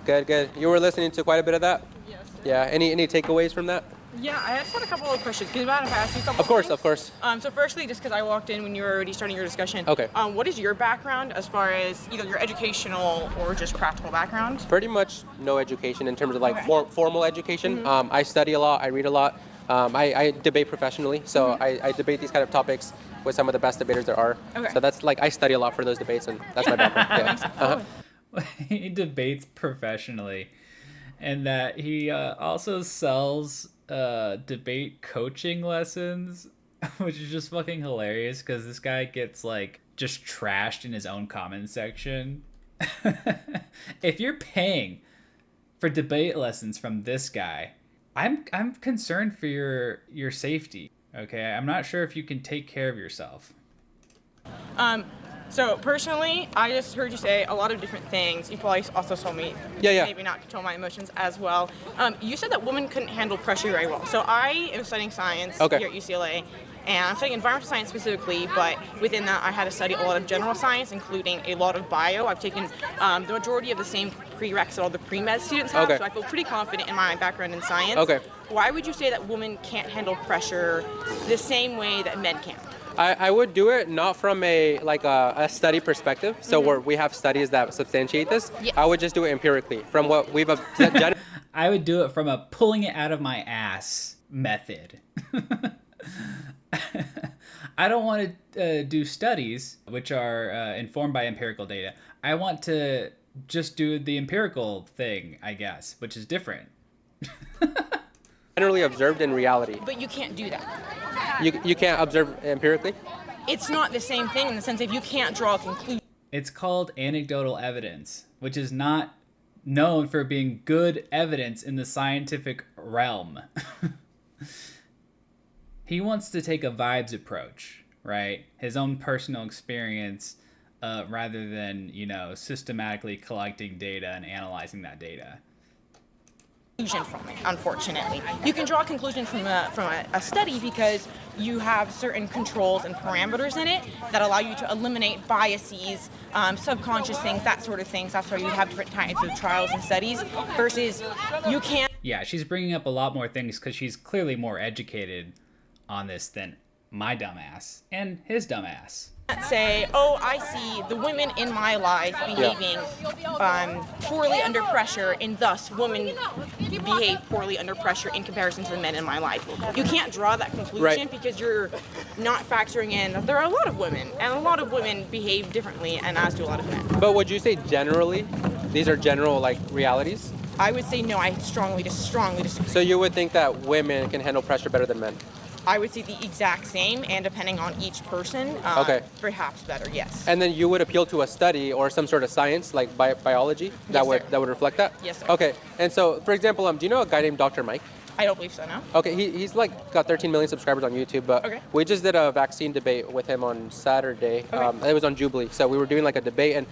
Good, good. You were listening to quite a bit of that? Yes. Yeah. Any takeaways from that? Yeah, I just had a couple of questions. Can you mind if I ask you a couple Of course, things? of course. So firstly, just because I walked in when you were already starting your discussion. Okay. What is your background as far as either your educational or just practical background? Pretty much no education in terms of like Okay. formal education. I study a lot. I read a lot. I debate professionally, so I debate these kind of topics with some of the best debaters there are. Okay. So that's like I study a lot for those debates, and that's my background. Yeah. He debates professionally, and that he also sells debate coaching lessons, which is just fucking hilarious because this guy gets like just trashed in his own comment section. If you're paying for debate lessons from this guy, I'm concerned for your safety. Okay, I'm not sure if you can take care of yourself. So personally, I just heard you say a lot of different things. You probably also told me Yeah. maybe not control my emotions as well. You said that women couldn't handle pressure very well. So I am studying science Okay. here at UCLA, and I'm studying environmental science specifically, but within that I had to study a lot of general science, including a lot of bio. I've taken the majority of the same prereqs that all the pre-med students have, Okay. so I feel pretty confident in my background in science. Okay. Why would you say that women can't handle pressure the same way that men can? I would do it not from a study perspective. So where we have studies that substantiate this, Yes. I would just do it empirically from what we've I would do it from a pulling it out of my ass method. I don't want to do studies which are informed by empirical data. I want to just do the empirical thing, I guess, which is different. generally observed in reality. But you can't do that. You can't observe empirically? It's not the same thing in the sense if you can't draw a conclusion. It's called anecdotal evidence, which is not known for being good evidence in the scientific realm. He wants to take a vibes approach, right? His own personal experience, rather than, systematically collecting data and analyzing that data. From it, unfortunately. You can draw a conclusion from a study because you have certain controls and parameters in it that allow you to eliminate biases, subconscious things, that sort of things. That's why you have different types of trials and studies versus you can't. Yeah, she's bringing up a lot more things because she's clearly more educated on this than my dumbass and his dumbass. Say, oh, I see the women in my life behaving poorly under pressure, and thus women behave poorly under pressure in comparison to the men in my life. You can't draw that conclusion Right. because you're not factoring in that there are a lot of women, and a lot of women behave differently, and as do a lot of men. But would you say generally, these are general like realities? I would say no. I strongly disagree. So you would think that women can handle pressure better than men? I would say the exact same, and depending on each person, Okay. perhaps better. Yes. And then you would appeal to a study or some sort of science like biology that Yes, sir. would reflect that? Yes, sir. Okay. And so, for example, do you know a guy named Dr. Mike? I don't believe so. No. Okay, he's like got 13 million subscribers on YouTube, but Okay. we just did a vaccine debate with him on Saturday. Okay. It was on Jubilee, so we were doing like a debate, and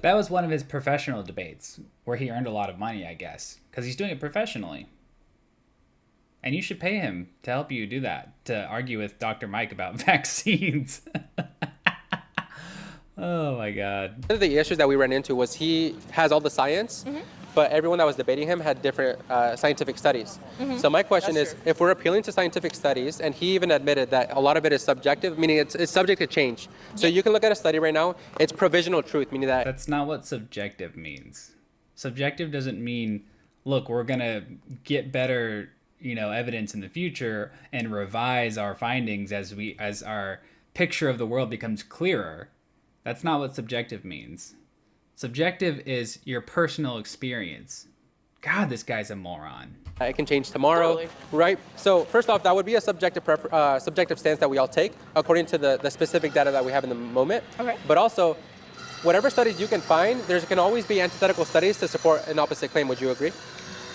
That was one of his professional debates where he earned a lot of money, I guess, because he's doing it professionally. And you should pay him to help you do that, to argue with Dr. Mike about vaccines. Oh my God. one of the issues that we ran into was he has all the science, but everyone that was debating him had different scientific studies. So my question That's is, true. if we're appealing to scientific studies, and he even admitted that a lot of it is subjective, meaning it's subject to change. So you can look at a study right now, it's provisional truth, meaning that That's not what subjective means. Subjective doesn't mean, look, we're going to get better, evidence in the future and revise our findings as our picture of the world becomes clearer. That's not what subjective means. Subjective is your personal experience. God, this guy's a moron. it can change tomorrow, Totally. right? So first off, that would be a subjective stance that we all take according to the specific data that we have in the moment. Okay. But also, whatever studies you can find, there can always be antithetical studies to support an opposite claim. Would you agree?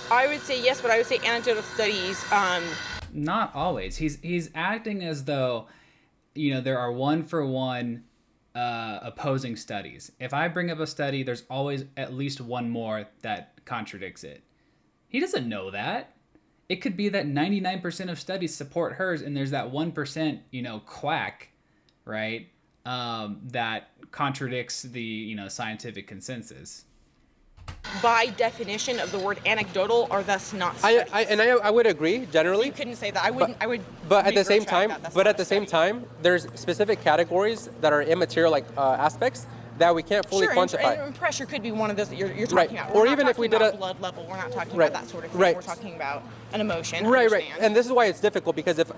I would say yes, but I would say anecdotal studies. Not always. He's acting as though, there are one-for-one opposing studies. If I bring up a study, there's always at least one more that contradicts it. He doesn't know that. It could be that 99% of studies support hers, and there's that 1%, quack, right, that contradicts the, scientific consensus. by definition of the word anecdotal are thus not I, studies. I would agree generally. You couldn't say that. I wouldn't. I would. But at the same retract time, that. That's but not at a the same study. time, there's specific categories that are immaterial, like aspects that we can't fully Sure, quantify. and pressure could be one of those that you're talking Right. about. Or We're not even if we talking did about a- blood level, we're not talking Right. about that sort of thing. Right. We're talking about an emotion. Right, right. understand? And this is why it's difficult, because if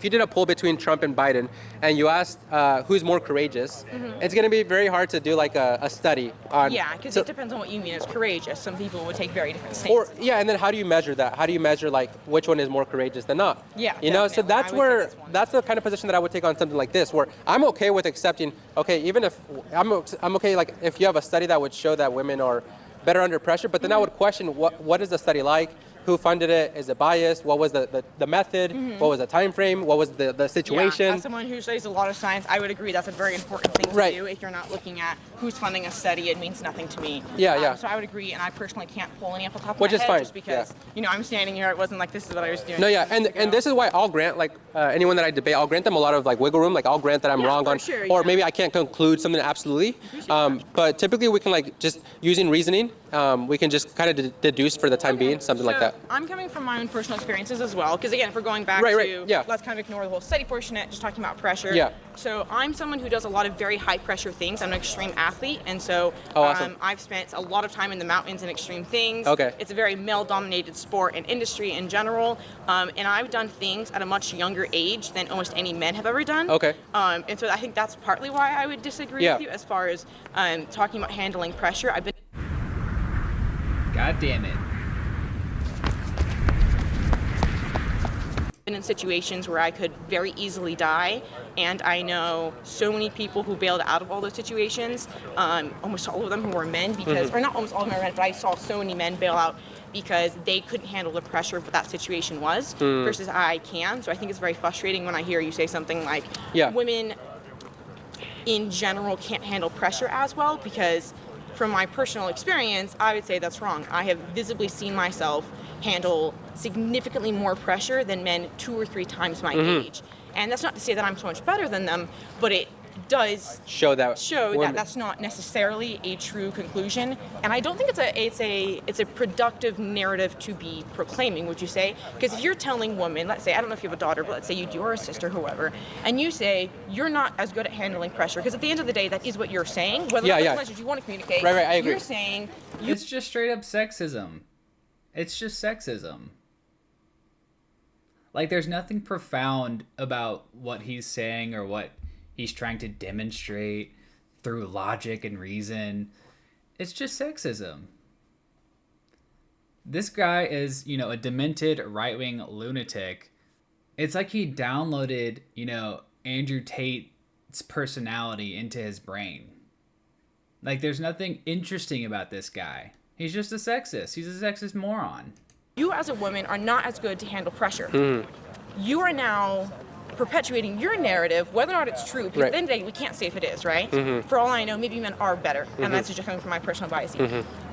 you did a poll between Trump and Biden and you asked who's more courageous, it's going to be very hard to do like a study on. Yeah, because so- it depends on what you mean as courageous. Some people would take very different Or stances. yeah, and then how do you measure that? How do you measure like which one is more courageous than not? Yeah, you know. So definitely. I that's would say where that's one. that's the kind of position that I would take on something like this, where I'm okay with accepting. Okay, even if I'm okay, like if you have a study that would show that women are better under pressure, but then I would question what is the study like? Who funded it? Is it biased? What was the method? What was the time frame? What was the situation? Yeah, as someone who studies a lot of science, I would agree that's a very important thing to Right. do. If you're not looking at who's funding a study, it means nothing to me. Yeah, yeah. So I would agree, and I personally can't pull any off the top of Which my is head fine, just because, I'm standing here. It wasn't like this is what I was doing. No, yeah, 2 weeks and ago. this is why I'll grant like anyone that I debate, I'll grant them a lot of like wiggle room. Like I'll grant that I'm Yeah, wrong for on, sure, or yeah. maybe I can't conclude something absolutely. But typically we can like just using reasoning, we can just kind of deduce for the time being something like So, that. I'm coming from my own personal experiences as well, because again, if we're going back Right, to, right, yeah. let's kind of ignore the whole study portion of it, just talking about pressure. Yeah. So I'm someone who does a lot of very high pressure things. I'm an extreme athlete, and so Oh, awesome. I've spent a lot of time in the mountains and extreme things. Okay. It's a very male-dominated sport and industry in general, and I've done things at a much younger age than almost any men have ever done. Okay. And so I think that's partly why I would disagree Yeah. with you as far as talking about handling pressure. I've been God damn it. been in situations where I could very easily die, and I know so many people who bailed out of all those situations, almost all of them who were men, because, or not almost all of them were men, but I saw so many men bail out because they couldn't handle the pressure of what that situation was, versus I can. So I think it's very frustrating when I hear you say something like, Yeah. women in general can't handle pressure as well, because from my personal experience, I would say that's wrong. I have visibly seen myself handle significantly more pressure than men 2 or 3 times my age. And that's not to say that I'm so much better than them, but it does Show that women- that's not necessarily a true conclusion. And I don't think it's a productive narrative to be proclaiming, would you say? Because if you're telling women, let's say, I don't know if you have a daughter, but let's say you do, or a sister, whoever, and you say you're not as good at handling pressure, because at the end of the day, that is what you're saying, whether Yeah, that's yeah. the message you want to communicate. Right, I agree. You're saying you It's just straight up sexism. It's just sexism. Like, there's nothing profound about what he's saying or what he's trying to demonstrate through logic and reason. It's just sexism. This guy is, a demented right-wing lunatic. It's like he downloaded, Andrew Tate's personality into his brain. Like, there's nothing interesting about this guy. He's just a sexist. He's a sexist moron. you as a woman are not as good to handle pressure. You are now perpetuating your narrative, whether or not it's true, because at the end of the day, we can't say if it is, right? For all I know, maybe men are better, and that's just coming from my personal bias.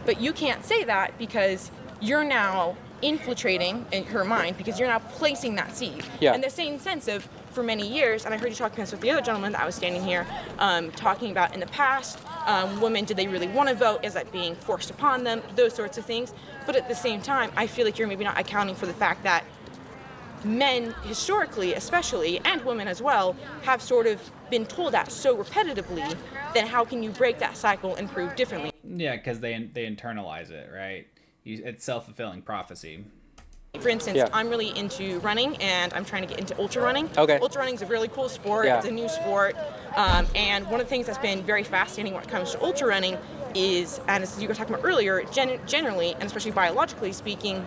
But you can't say that because you're now infiltrating in her mind, because you're now placing that seed. Yeah. In the same sense of, for many years, and I heard you talking this with the other gentleman that I was standing here, talking about in the past, women, did they really want to vote? Is that being forced upon them? Those sorts of things. But at the same time, I feel like you're maybe not accounting for the fact that men historically especially, and women as well, have sort of been told that so repetitively, then how can you break that cycle and prove differently? Yeah, because they internalize it, right? It's self-fulfilling prophecy. For instance, Yeah. I'm really into running, and I'm trying to get into ultra running. Okay. Ultra running is a really cool sport. Yeah. It's a new sport. And one of the things that's been very fascinating when it comes to ultra running is, and as you were talking about earlier, generally, and especially biologically speaking,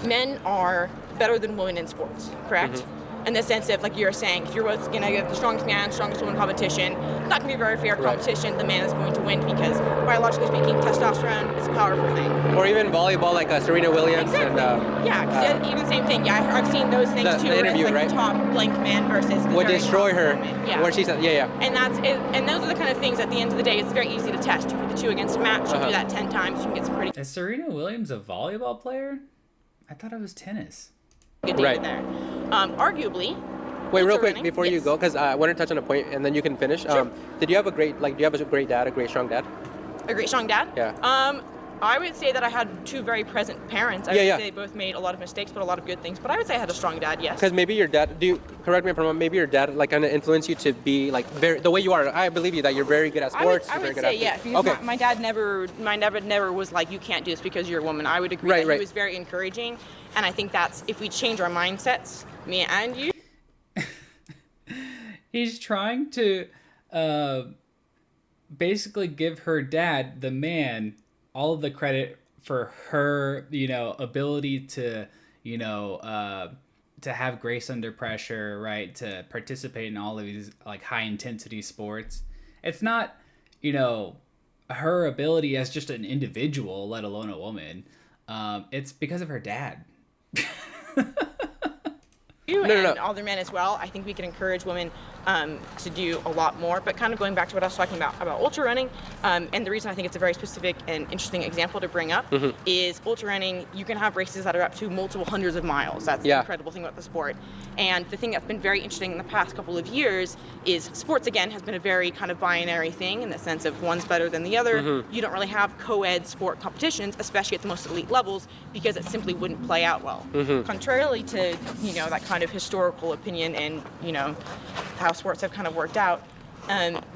men are better than women in sports, correct? In the sense of, like you were saying, if you're both gonna get the strongest man, strongest woman competition, it's not gonna be a very fair competition. The man is going to win because, biologically speaking, testosterone is a powerful thing. Or even volleyball, like Serena Williams. Exactly. And, Yeah, 'cause even the same thing. Yeah, I've seen those things the too. Where interview, it's like right? the top blank man versus the would very destroy top her. woman. Yeah. Where she said, yeah. And that's it. And those are the kind of things. At the end of the day, it's very easy to test. You put the two against a match. You do that 10 times. You can get some pretty Is Serena Williams a volleyball player? I thought it was tennis. good data Right. there. Arguably. Wait, real ultra quick running, before you yes. go, because I want to touch on a point, and then you can finish. Sure. Do you have a great dad, a great strong dad? A great strong dad. Yeah. I would say that I had two very present parents. I would say they both made a lot of mistakes, but a lot of good things. But I would say I had a strong dad, yes. Because maybe your dad, correct me if I'm wrong, maybe your dad like kind of influenced you to be like the way you are. I believe you that you're very good at sports. I would say, yeah. Because my dad never was like, you can't do this because you're a woman. I would agree that he was very encouraging. And I think that's, if we change our mindsets, me and you. He's trying to basically give her dad, the man, all of the credit for her, ability to, to have grace under pressure, right? To participate in all of these like high intensity sports. It's not, her ability as just an individual, let alone a woman. It's because of her dad. And other men as well. I think we can encourage women to do a lot more. But kind of going back to what I was talking about ultra running, and the reason I think it's a very specific and interesting example to bring up is ultra running. You can have races that are up to multiple hundreds of miles. That's the incredible thing about the sport. And the thing that's been very interesting in the past couple of years is sports, again, has been a very kind of binary thing in the sense of one's better than the other. You don't really have co-ed sport competitions, especially at the most elite levels, because it simply wouldn't play out well. Contrarily to, that kind of historical opinion and, how sports have kind of worked out.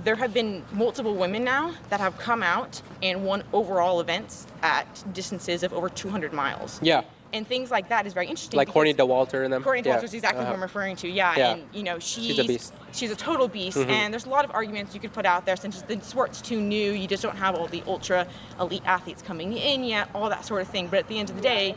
There have been multiple women now that have come out and won overall events at distances of over 200 miles. Yeah. And things like that is very interesting. Like Courtney DeWalter and them. Courtney DeWalter is exactly who I'm referring to. And she's a beast. She's a total beast. And there's a lot of arguments you could put out there since the sport's too new. You just don't have all the ultra elite athletes coming in yet, all that sort of thing. But at the end of the day,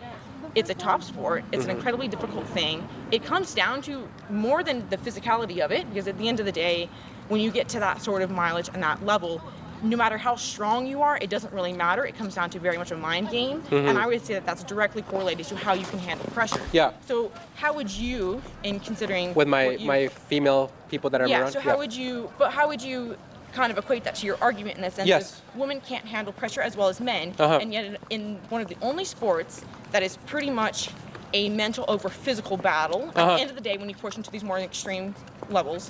it's a top sport. It's an incredibly difficult thing. It comes down to more than the physicality of it, because at the end of the day, when you get to that sort of mileage and that level, no matter how strong you are, it doesn't really matter. It comes down to very much a mind game. And I would say that that's directly correlated to how you can handle pressure. Yeah. So how would you, in considering... With my female people that I'm around? So how would you kind of equate that to your argument in the sense of women can't handle pressure as well as men, and yet in one of the only sports that is pretty much a mental over physical battle, at the end of the day when you push into these more extreme levels,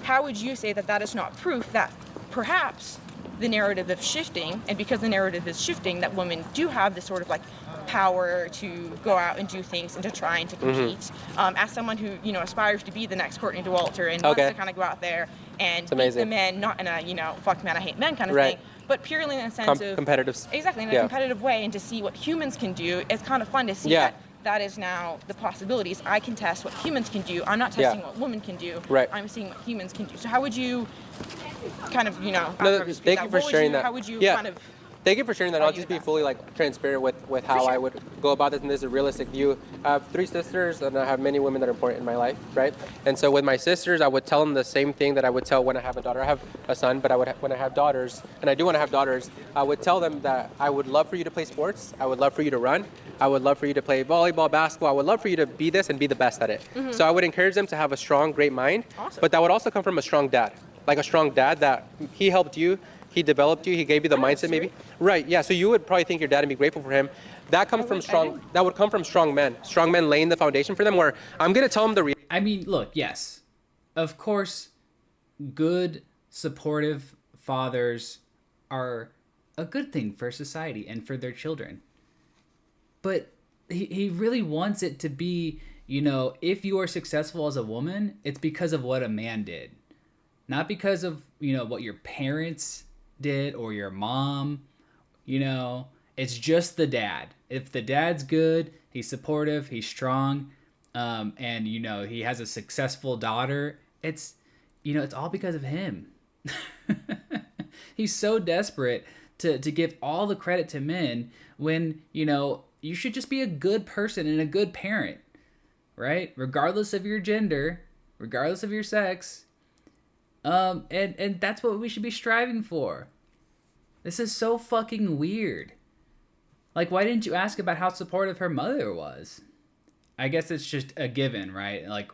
how would you say that that is not proof that perhaps the narrative is shifting, and because the narrative is shifting, that women do have this sort of like power to go out and do things and to try and to compete. As someone who, aspires to be the next Courtney DeWalter and wants to kind of go out there and beat the men, not in a, fuck men, I hate men kind of thing, but purely in a sense of... competitive. Exactly, in a competitive way, and to see what humans can do. It's kind of fun to see that is now the possibilities. I can test what humans can do. I'm not testing what women can do. I'm seeing what humans can do. So how would you kind of, thank you for sharing that. How would you kind of... Thank you for sharing that. I'll just be fully transparent with how I would go about this, and this is a realistic view. I have 3 sisters, and I have many women that are important in my life, right? And so with my sisters, I would tell them the same thing that I would tell when I have a daughter. I have a son, but when I have daughters, and I do want to have daughters, I would tell them that I would love for you to play sports. I would love for you to run. I would love for you to play volleyball, basketball. I would love for you to be this and be the best at it. So I would encourage them to have a strong, great mind, but that would also come from a strong dad. Like a strong dad that he helped you, he developed you, he gave you the mindset maybe. Right, yeah, so you would probably thank your dad and be grateful for him. That comes from that would come from strong men laying the foundation for them, where I'm going to tell them I mean, look, yes, of course, good, supportive fathers are a good thing for society and for their children. But he really wants it to be, if you are successful as a woman, it's because of what a man did. Not because of, what your parents did or your mom, it's just the dad. If the dad's good, he's supportive, he's strong, and, he has a successful daughter, it's all because of him. He's so desperate to give all the credit to men when, you should just be a good person and a good parent, right? Regardless of your gender, regardless of your sex. And that's what we should be striving for. This is so fucking weird. Like, why didn't you ask about how supportive her mother was? I guess it's just a given, right? Like,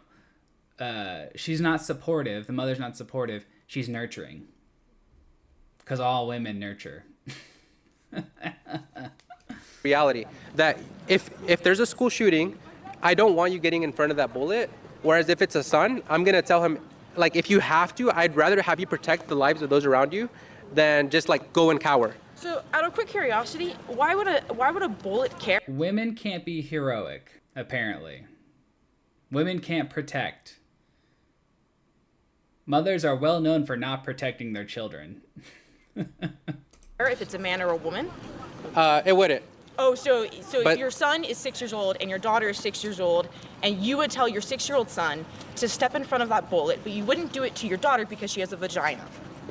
she's not supportive. The mother's not supportive. She's nurturing. Because all women nurture. Reality that if there's a school shooting, I don't want you getting in front of that bullet. Whereas if it's a son, I'm going to tell him, like, if you have to, I'd rather have you protect the lives of those around you than just, like, go and cower. So Out of quick curiosity, why would a bullet carry? Women can't be heroic, apparently. Women can't protect. Mothers are well known for not protecting their children. If it's a man or a woman? It wouldn't. Oh, so But- if your son is 6 years old and your daughter is 6 years old, and you would tell your 6-year-old son to step in front of that bullet, but you wouldn't do it to your daughter because she has a vagina.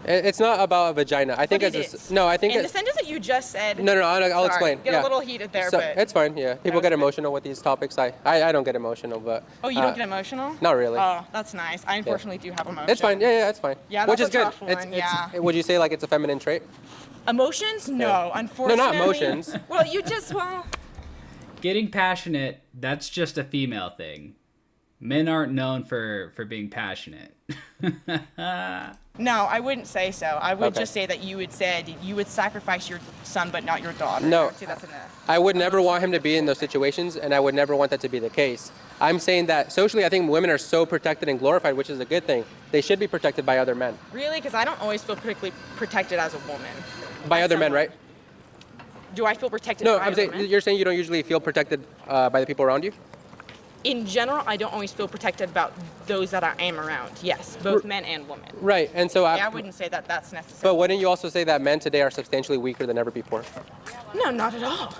It's not about a vagina. I think But it's it is. no. I think In the it's sentence that you just said. no. I'll sorry, explain. Get yeah. a little heated there, So, but it's fine. Yeah, people was get good. emotional with these topics. I don't get emotional, but Oh, you don't get emotional? not really. Oh, that's nice. I unfortunately do have emotions. It's fine. Yeah, it's fine. Yeah, which that's is a good. tough one, yeah. Would you say like it's a feminine trait? Emotions? No, unfortunately. emotions. Well, Getting passionate, that's just a female thing. Men aren't known for being passionate. No, I wouldn't say so. I would Okay. just say that you would sacrifice your son, but not your daughter. No. I would say that's enough. I would never want him to be in those situations, and I would never want that to be the case. I'm saying that socially, I think women are so protected and glorified, which is a good thing. They should be protected by other men. Really? Because I don't always feel particularly protected as a woman. By other men, someone. right? Do I feel protected No, by I'm other saying men? you're saying you don't usually feel protected by the people around you. In general, I don't always feel protected about those that I am around. Yes, both men and women. Right, and so Yeah, I wouldn't say that that's necessary. But wouldn't you also say that men today are substantially weaker than ever before? No, not at all.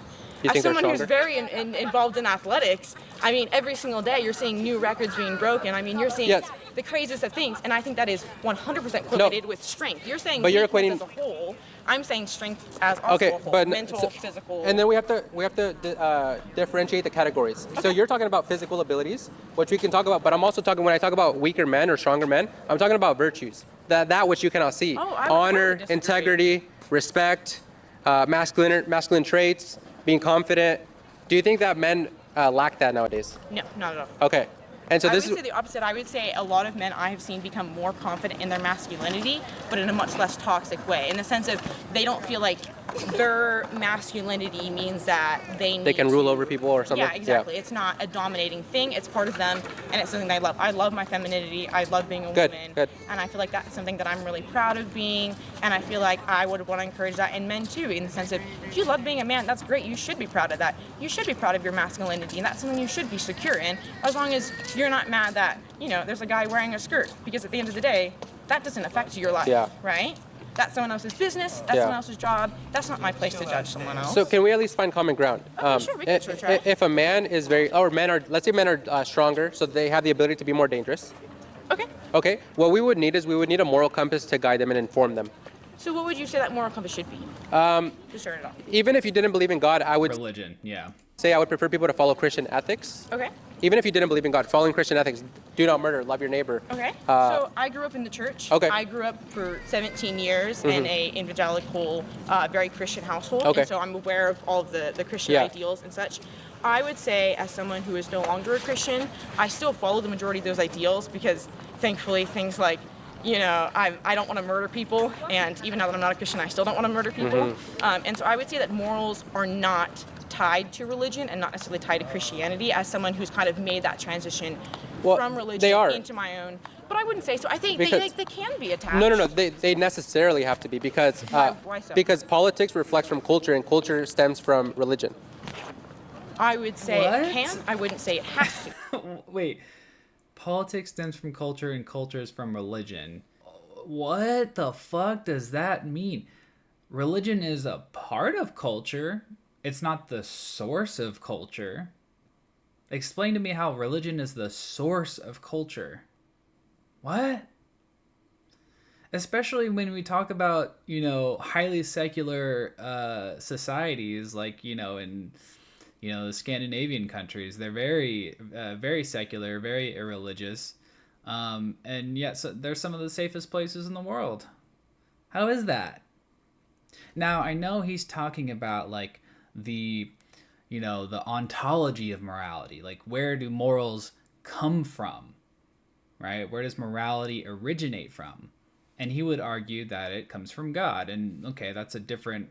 You think As they're someone who's stronger? very involved in athletics, I mean, every single day you're seeing new records being broken. I mean, you're seeing Yes. the craziest of things, and I think that is 100% correlated with strength. You're saying But you're weakness equating- as a whole. I'm saying strength as also Okay, a whole. but Mental, physical. And then we have to differentiate the categories. So you're talking about physical abilities, which we can talk about. But I'm also talking when I talk about weaker men or stronger men, I'm talking about virtues. That which you cannot see. Oh, I would Honor, totally disagree. integrity, respect, masculine traits, being confident. Do you think that men lack that nowadays? No, not at all. Okay. And so I this would is say the opposite. I would say a lot of men I have seen become more confident in their masculinity, but in a much less toxic way, in the sense of they don't feel like their masculinity means that they need can rule to- over people or something? Yeah, exactly. It's not a dominating thing. It's part of them, and it's something that I love. I love my femininity. I love being a Good, woman, good. and I feel like that's something that I'm really proud of being. And I feel like I would want to encourage that in men too, in the sense of if you love being a man, that's great. You should be proud of that. You should be proud of your masculinity, and that's something you should be secure in, as long as you're not mad that there's a guy wearing a skirt, because at the end of the day, that doesn't affect your life, Yeah. right? That's someone else's business. That's Yeah. someone else's job. That's not my place to judge someone else. So can we at least find common ground? Sure, we can try. If a man is let's say men are stronger, so they have the ability to be more dangerous. Okay. Okay, what we would need a moral compass to guide them and inform them. So what would you say that moral compass should be? To start it off. Even if you didn't believe in God, I would Religion, yeah. say I would prefer people to follow Christian ethics. Okay. Even if you didn't believe in God, following Christian ethics, do not murder, love your neighbor. Okay. Uh, So I grew up in the church. Okay. I grew up for 17 years in a evangelical, very Christian household. Okay. And so I'm aware of all of the Christian Yeah. ideals and such. I would say, as someone who is no longer a Christian, I still follow the majority of those ideals because, thankfully, things like, I don't want to murder people, and even now that I'm not a Christian, I still don't want to murder people. And so I would say that morals are not tied to religion and not necessarily tied to Christianity, as someone who's kind of made that transition Well, from religion they are. into my own. But I wouldn't say so. I think Because- they can be attached. No. They necessarily have to be because Why so? because politics reflects from culture and culture stems from religion. I would say What? it can. I wouldn't say it has to. Wait, politics stems from culture and culture is from religion. What the fuck does that mean? Religion is a part of culture. It's not the source of culture. Explain to me how religion is the source of culture. What? Especially when we talk about, highly secular societies like, in the Scandinavian countries. They're very, very secular, very irreligious. And yet so they're some of the safest places in the world. How is that? Now, I know he's talking about like the ontology of morality. Like, where do morals come from? Right? Where does morality originate from? And he would argue that it comes from God. And okay, that's a different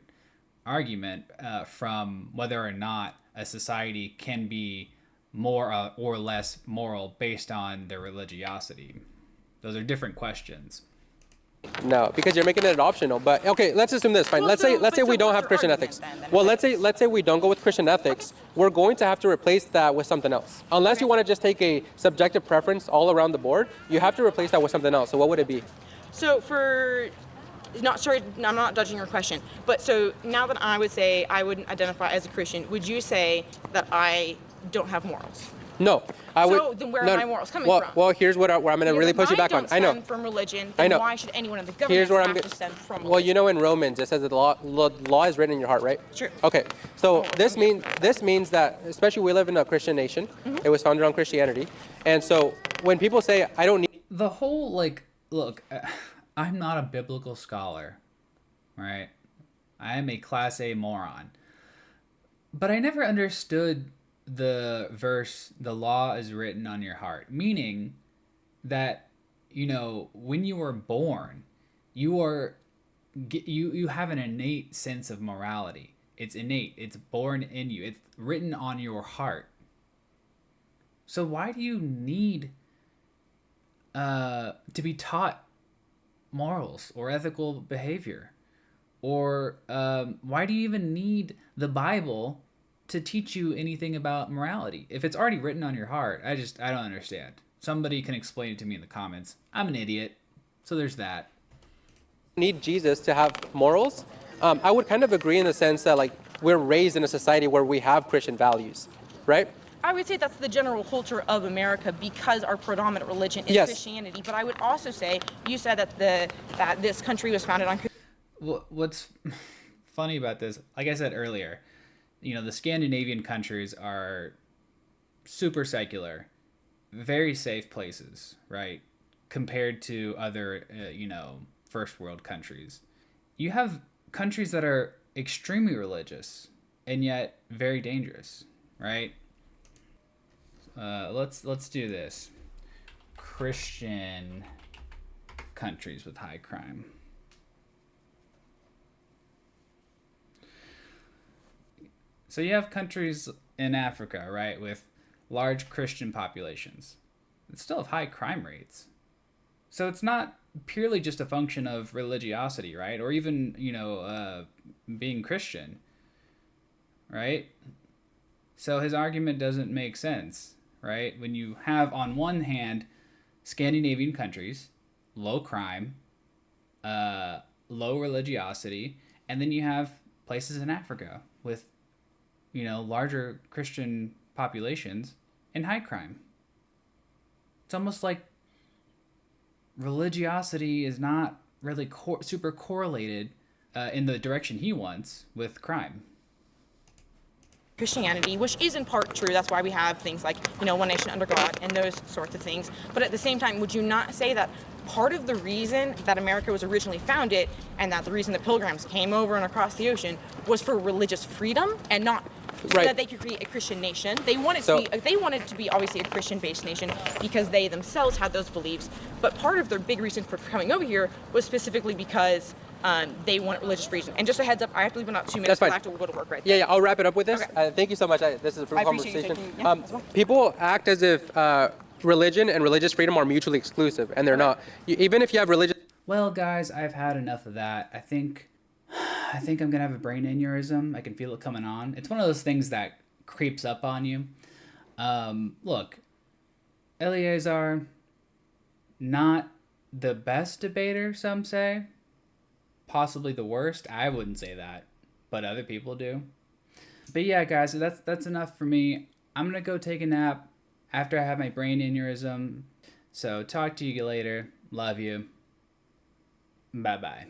argument from whether or not a society can be more or less moral based on their religiosity. Those are different questions. No, because you're making it optional. But okay, let's assume this. Fine. Well, let's so- say but we so don't what's have your Christian argument ethics. then? Well, let's say we don't go with Christian ethics. We're going to have to replace that with something else. Unless you want to just take a subjective preference all around the board, you have to replace that with something else. So what would it be? So I'm not judging your question, but so now that I would say I wouldn't identify as a Christian, would you say that I don't have morals? No, I would. So then where no, are my morals coming well, from? Well, here's where I'm going to really push you back on. If I mine know. don't stem from religion, I then know. why should anyone in the government Here's where have I'm to stem from Well, religion? you know, in Romans it says that the law is written in your heart, right? True. Okay, so this means that, especially we live in a Christian nation. It was founded on Christianity, and so when people say I don't need The whole, like, look, I'm not a biblical scholar, right? I am a class A moron. But I never understood the verse, the law is written on your heart, meaning that, you know, when you were born, you have an innate sense of morality. It's innate. It's born in you. It's written on your heart. So why do you need to be taught morals or ethical behavior? Or why do you even need the Bible to teach you anything about morality? If it's already written on your heart, I don't understand. Somebody can explain it to me in the comments. I'm an idiot. So there's that. need Jesus to have morals. I would kind of agree in the sense that like we're raised in a society where we have Christian values, right? I would say that's the general culture of America because our predominant religion is Yes. Christianity. But I would also say, you said that this country was founded on What's funny about this, like I said earlier, you know, the Scandinavian countries are super secular, very safe places, right? Compared to other, first world countries. You have countries that are extremely religious and yet very dangerous, right? Let's do this. Christian countries with high crime. So you have countries in Africa, right, with large Christian populations that still have high crime rates. So it's not purely just a function of religiosity, right? Or even, being Christian, right? So his argument doesn't make sense, right? When you have, on one hand, Scandinavian countries, low crime, low religiosity, and then you have places in Africa with, larger Christian populations and high crime. It's almost like religiosity is not really super correlated in the direction he wants with crime. Christianity, which is in part true. That's why we have things like, one nation under God and those sorts of things. But at the same time, would you not say that part of the reason that America was originally founded and that the reason the Pilgrims came over and across the ocean was for religious freedom and not so that they could create a Christian nation? They wanted to be obviously a Christian-based nation because they themselves had those beliefs. But part of their big reason for coming over here was specifically because they wanted religious freedom. And just a heads up, I have to leave in about 2 minutes. That's fine. I have to go to work right there. Yeah, I'll wrap it up with this. Okay. Thank you so much. This is a fruitful I appreciate you conversation. taking- as well. People act as if religion and religious freedom are mutually exclusive, and they're not. Even if you have religious... Well, guys, I've had enough of that. I think I'm gonna have a brain aneurysm. I can feel it coming on. It's one of those things that creeps up on you. Look, Eleazar, not the best debater, some say. Possibly the worst. I wouldn't say that, but other people do. But yeah, guys, that's enough for me. I'm gonna go take a nap after I have my brain aneurysm. So talk to you later. Love you. Bye-bye.